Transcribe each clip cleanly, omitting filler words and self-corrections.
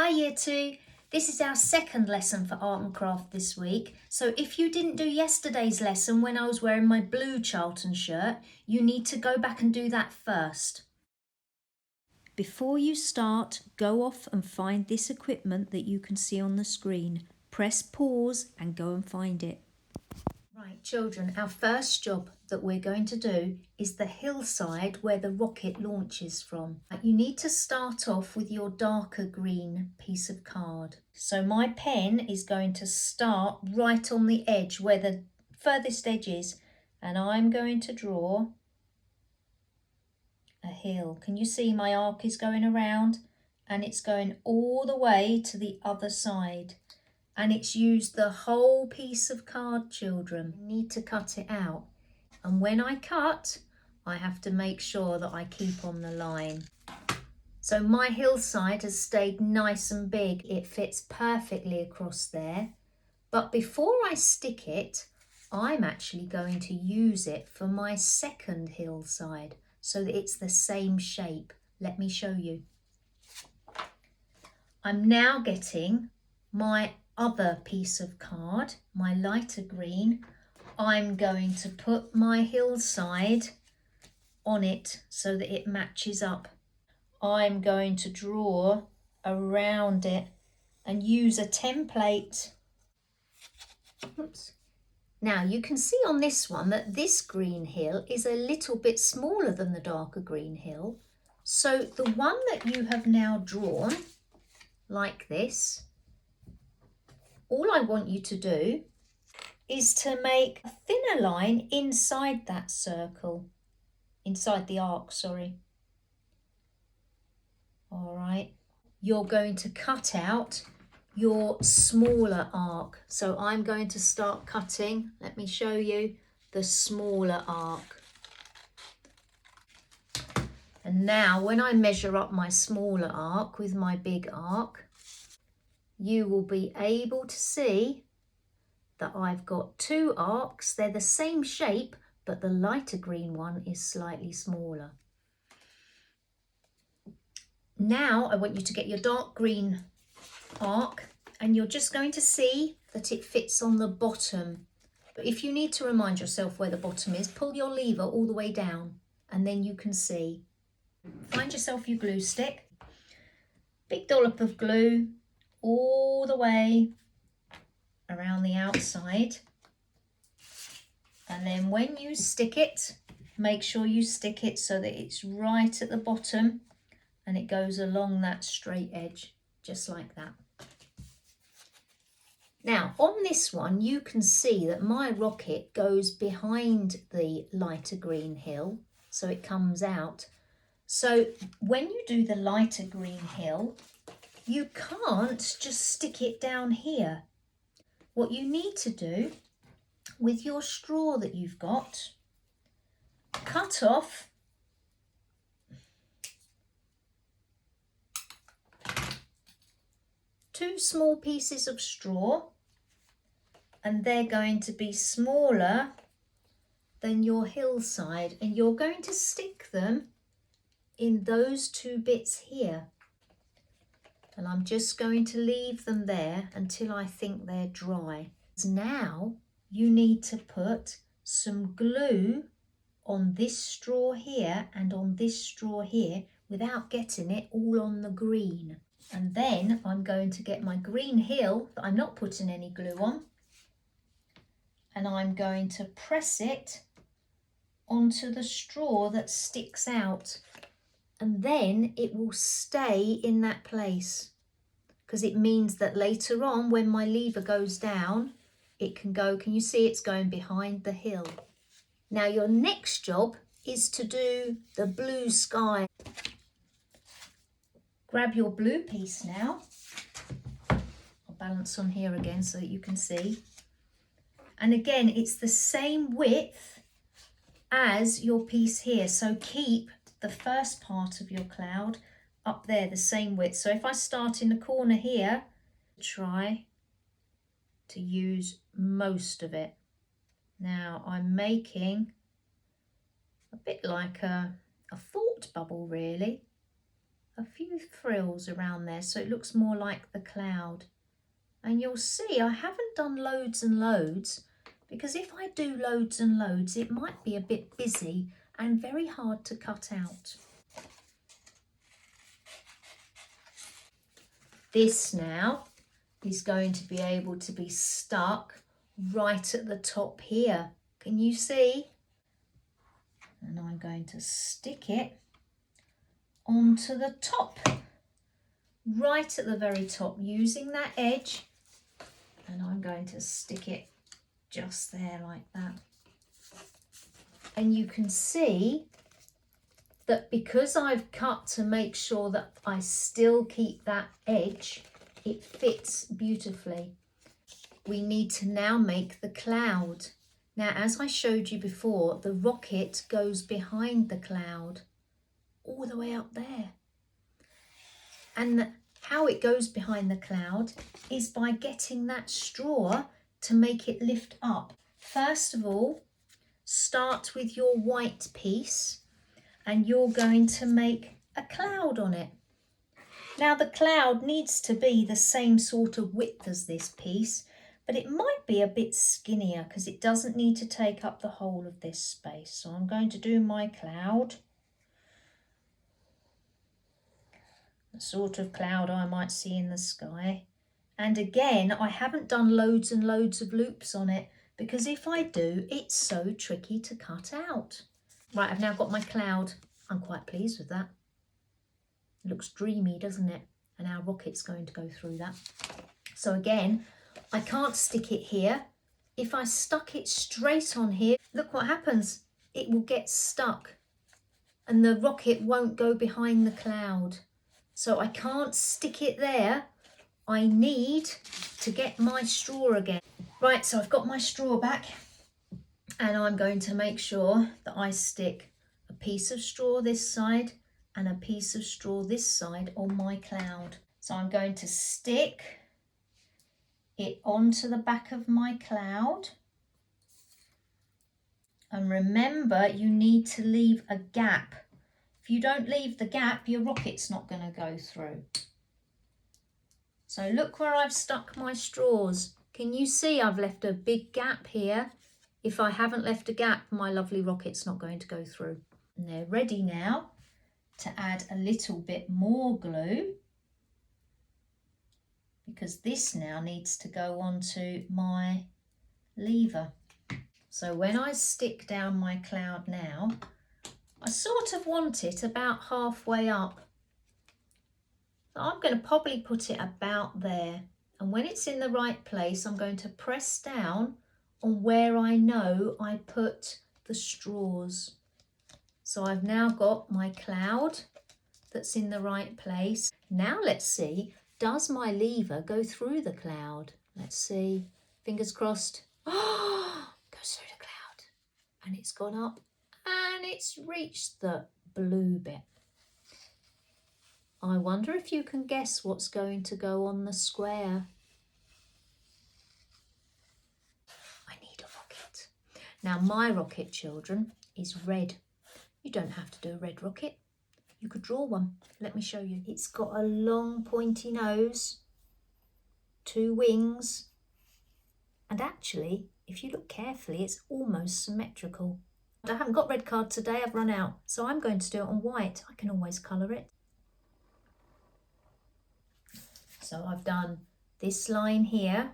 Hi Year 2, this is our second lesson for art and craft this week. So if you didn't do yesterday's lesson when I was wearing my blue Charlton shirt, you need to go back and do that first. Before you start, go off and find this equipment that you can see on the screen. Press pause and go and find it. Right, children, our first job that we're going to do is the hillside where the rocket launches from. You need to start off with your darker green piece of card. So my pen is going to start right on the edge where the furthest edge is, and I'm going to draw a hill. Can you see my arc is going around and it's going all the way to the other side? And it's used the whole piece of card, children. You need to cut it out. And when I cut, I have to make sure that I keep on the line. So my hillside has stayed nice and big. It fits perfectly across there. But before I stick it, I'm actually going to use it for my second hillside so that it's the same shape. Let me show you. I'm now getting my other piece of card, my lighter green. I'm going to put my hillside on it so that it matches up. I'm going to draw around it and use a template. Oops. Now you can see on this one that this green hill is a little bit smaller than the darker green hill. So the one that you have now drawn, like this, all I want you to do is to make a thinner line inside that circle, inside the arc, sorry. All right, you're going to cut out your smaller arc. So I'm going to start cutting, let me show you, the smaller arc. And now when I measure up my smaller arc with my big arc, you will be able to see that I've got two arcs. They're the same shape, but the lighter green one is slightly smaller. Now I want you to get your dark green arc and you're just going to see that it fits on the bottom. But if you need to remind yourself where the bottom is, pull your lever all the way down and then you can see. Find yourself your glue stick, big dollop of glue all the way around the outside, and then when you stick it, make sure you stick it so that it's right at the bottom and it goes along that straight edge, just like that. Now on this one you can see that my rocket goes behind the lighter green hill, so it comes out. So when you do the lighter green hill, you can't just stick it down here. What you need to do with your straw that you've got, cut off two small pieces of straw, and they're going to be smaller than your hillside, and you're going to stick them in those two bits here. And I'm just going to leave them there until I think they're dry. Now you need to put some glue on this straw here and on this straw here without getting it all on the green. And then I'm going to get my green hill that I'm not putting any glue on, and I'm going to press it onto the straw that sticks out, and then it will stay in that place because it means that later on when my lever goes down, it can go, can you see it's going behind the hill? Now your next job is to do the blue sky. Grab your blue piece now. I'll balance on here again so that you can see. And again, it's the same width as your piece here. So keep the first part of your cloud up there, the same width. So if I start in the corner here, try to use most of it. Now I'm making a bit like a thought bubble really. a few frills around there so it looks more like the cloud. And you'll see I haven't done loads and loads, because if I do loads and loads it might be a bit busy and very hard to cut out. This now is going to be able to be stuck right at the top here. Can you see? And I'm going to stick it onto the top, right at the very top, using that edge, and I'm going to stick it just there like that. And you can see that because I've cut to make sure that I still keep that edge, it fits beautifully. We need to now make the cloud. Now, as I showed you before, the rocket goes behind the cloud, all the way up there. And how it goes behind the cloud is by getting that straw to make it lift up. First of all, start with your white piece and you're going to make a cloud on it. Now the cloud needs to be the same sort of width as this piece, but it might be a bit skinnier because it doesn't need to take up the whole of this space. So I'm going to do my cloud, the sort of cloud I might see in the sky. And again, I haven't done loads and loads of loops on it because if I do, it's so tricky to cut out. Right, I've now got my cloud. I'm quite pleased with that. It looks dreamy, doesn't it? And our rocket's going to go through that. So again, I can't stick it here. If I stuck it straight on here, look what happens. It will get stuck and the rocket won't go behind the cloud. So I can't stick it there. I need to get my straw again. Right, so I've got my straw back and I'm going to make sure that I stick a piece of straw this side and a piece of straw this side on my cloud. So I'm going to stick it onto the back of my cloud. And remember, you need to leave a gap. If you don't leave the gap, your rocket's not going to go through. So look where I've stuck my straws. Can you see I've left a big gap here? If I haven't left a gap, my lovely rocket's not going to go through. And they're ready now to add a little bit more glue, because this now needs to go onto my lever. So when I stick down my cloud now, I sort of want it about halfway up. So I'm going to probably put it about there. And when it's in the right place, I'm going to press down on where I know I put the straws. So I've now got my cloud that's in the right place. Now let's see, does my lever go through the cloud? Let's see, fingers crossed. Oh, goes through the cloud and it's gone up and it's reached the blue bit. I wonder if you can guess what's going to go on the square. I need a rocket. Now my rocket, children, is red. You don't have to do a red rocket. You could draw one. Let me show you. It's got a long pointy nose, 2 wings, and actually, if you look carefully, it's almost symmetrical. I haven't got red card today, I've run out, so I'm going to do it on white. I can always colour it. So I've done this line here,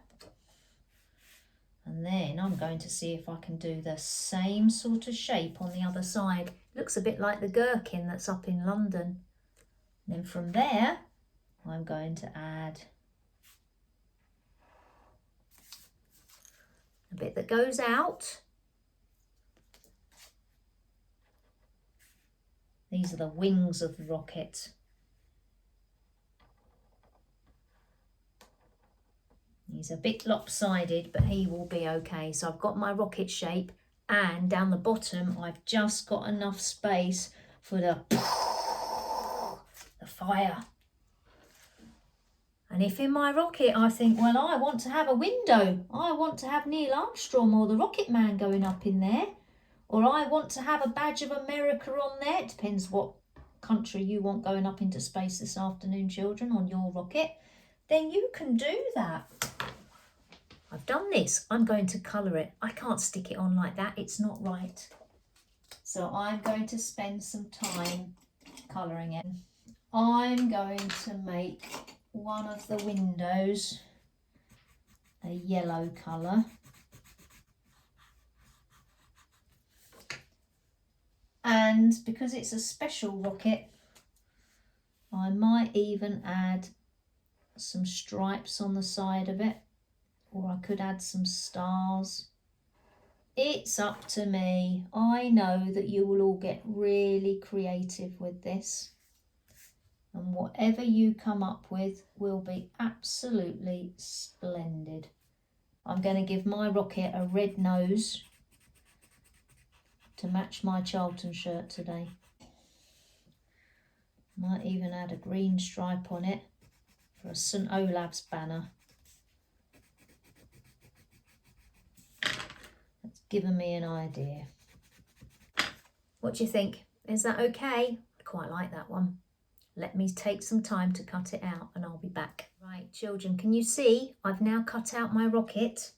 and then I'm going to see if I can do the same sort of shape on the other side. It looks a bit like the gherkin that's up in London. And then from there, I'm going to add a bit that goes out. These are the wings of the rocket. He's a bit lopsided, but he will be okay. So I've got my rocket shape, and down the bottom, I've just got enough space for the fire. And if in my rocket, I think, well, I want to have a window. I want to have Neil Armstrong or the Rocket Man going up in there. Or I want to have a badge of America on there. It depends what country you want going up into space this afternoon, children, on your rocket, then you can do that. I've done this. I'm going to colour it. I can't stick it on like that. It's not right. So I'm going to spend some time colouring it. I'm going to make one of the windows a yellow colour. And because it's a special rocket, I might even add some stripes on the side of it, or I could add some stars. It's up to me. I know that you will all get really creative with this, and whatever you come up with will be absolutely splendid. I'm going to give my rocket a red nose to match my Charlton shirt today. Might even add a green stripe on it for a St Olave's banner. That's given me an idea. What do you think? Is that okay? I quite like that one. Let me take some time to cut it out and I'll be back. Right, children, can you see I've now cut out my rocket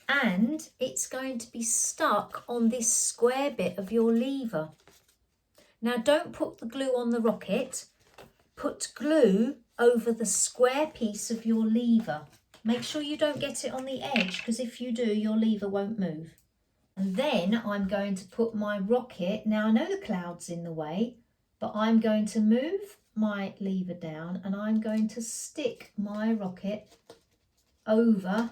and it's going to be stuck on this square bit of your lever. Now don't put the glue on the rocket, put glue over the square piece of your lever. Make sure you don't get it on the edge, because if you do, your lever won't move. And then I'm going to put my rocket, now I know the cloud's in the way, but I'm going to move my lever down and I'm going to stick my rocket over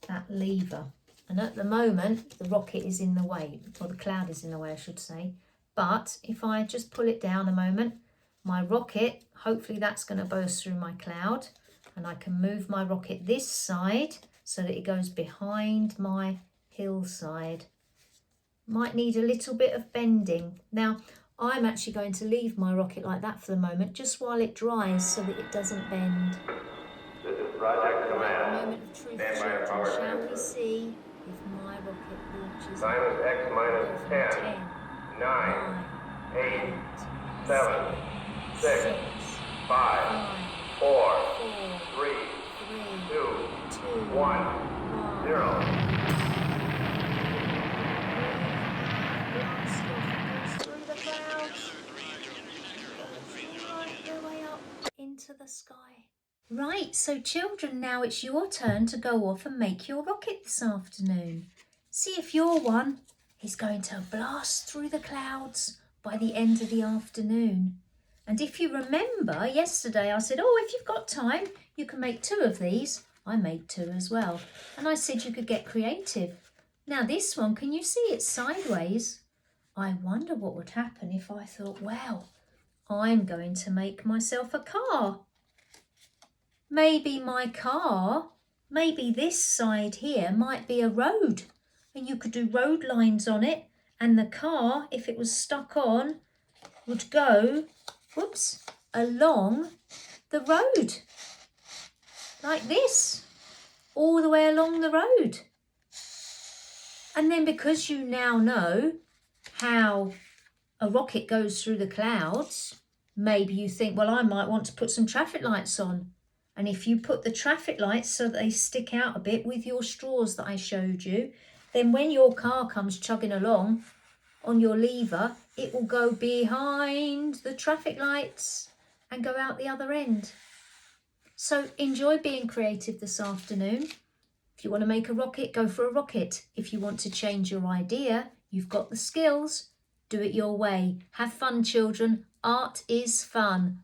that lever. And at the moment, the rocket is in the way, or the cloud is in the way, I should say. But if I just pull it down a moment, my rocket, hopefully that's going to burst through my cloud, and I can move my rocket this side so that it goes behind my hillside. Might need a little bit of bending. Now, I'm actually going to leave my rocket like that for the moment, just while it dries so that it doesn't bend. This is Project Command. Moment of truth, Stand by children. power Shall we sensor. see if my rocket launches? Time is X minus 10, 9, 8, 7, 6, 5, 4, 3, 2, 1, 0. Through the clouds. Right the way up into the sky. Right, so children, now it's your turn to go off and make your rocket this afternoon. See if your one is going to blast through the clouds by the end of the afternoon. And if you remember, yesterday I said, oh, if you've got time, you can make 2 of these. I made 2 as well. And I said you could get creative. Now this one, can you see it's sideways? I wonder what would happen if I thought, well, I'm going to make myself a car. Maybe my car, maybe this side here might be a road, and you could do road lines on it, and the car, if it was stuck on, would go, whoops, along the road, like this, all the way along the road. And then because you now know how a rocket goes through the clouds, maybe you think, well, I might want to put some traffic lights on. And if you put the traffic lights so that they stick out a bit with your straws that I showed you, then when your car comes chugging along on your lever, it will go behind the traffic lights and go out the other end. So enjoy being creative this afternoon. If you want to make a rocket, go for a rocket. If you want to change your idea, you've got the skills. Do it your way. Have fun, children. Art is fun.